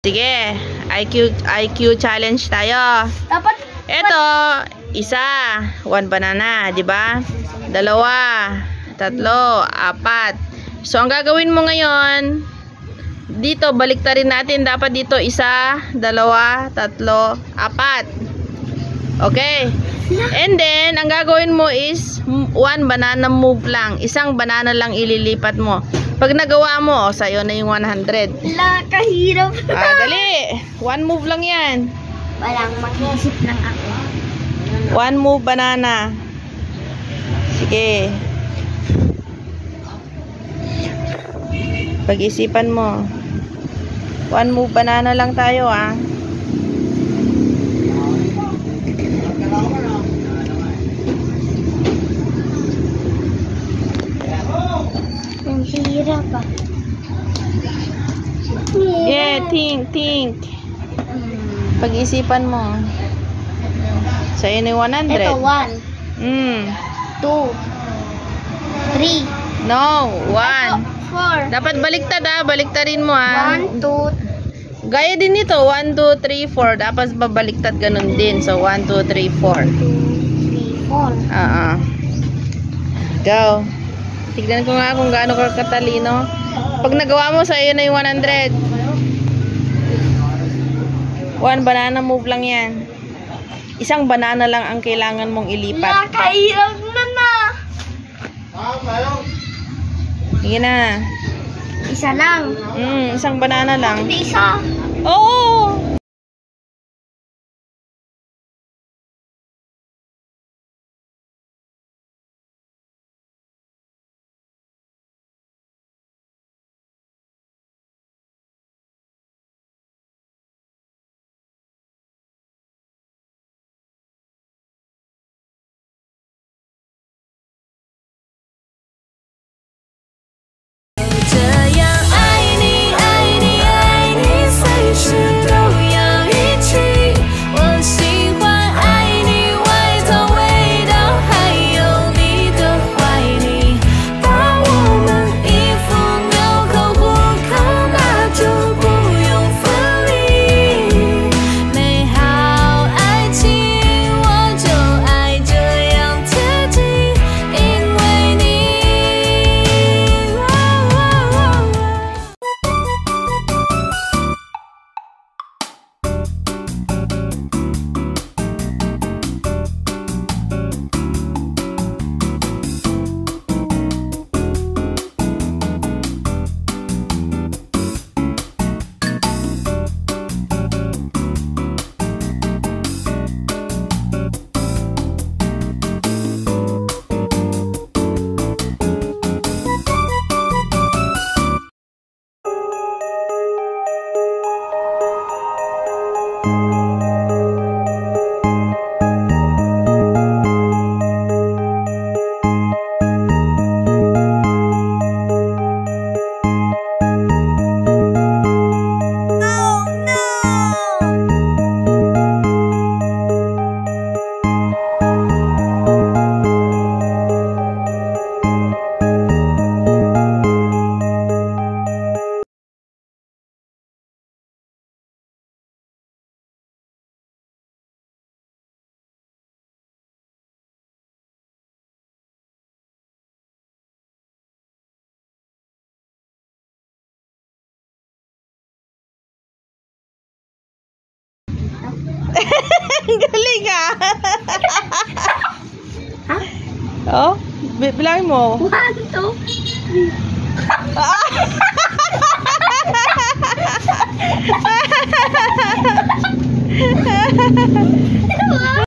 Sige, IQ challenge tayo. Dapat Ito, isa, 1 banana, di ba? 2, 3, 4. So, ang gagawin mo ngayon, dito, baliktarin natin. Dapat dito, 1, 2, 3, 4. Okay. And then, ang gagawin mo is 1 banana move lang. Isang banana lang ililipat mo. Pag nagawa mo, sa'yo na yung 100. kahirap. Dali. 1 move lang yan. Walang mag-isip lang ako. 1 move banana. Sige. Pag-isipan mo. 1 move banana lang tayo, ah. Ang hirap ah. Yeah, think. Pag-isipan mo. Sa'yo na yung 100. Ito, 1, 2, 3. No, 1. 4. Dapat baliktad, ah. Baliktarin mo, ah. 1, 2, Gaya din ito. 1, 2, 3, 4. Dapat babaliktad ganun din. So, 1, 2, 3, 4. 3, 4. Go. Tignan ko nga kung gaano ka katalino. Pag nagawa mo, sa'yo na yung 100. 1 banana move lang yan. Isang banana lang ang kailangan mong ilipat. Kahirap na. Sige na. Isa lang. Isang banana lang. Hindi isa. Oo! Galing ah. Oh, bilangin mo. 1, 2, 3.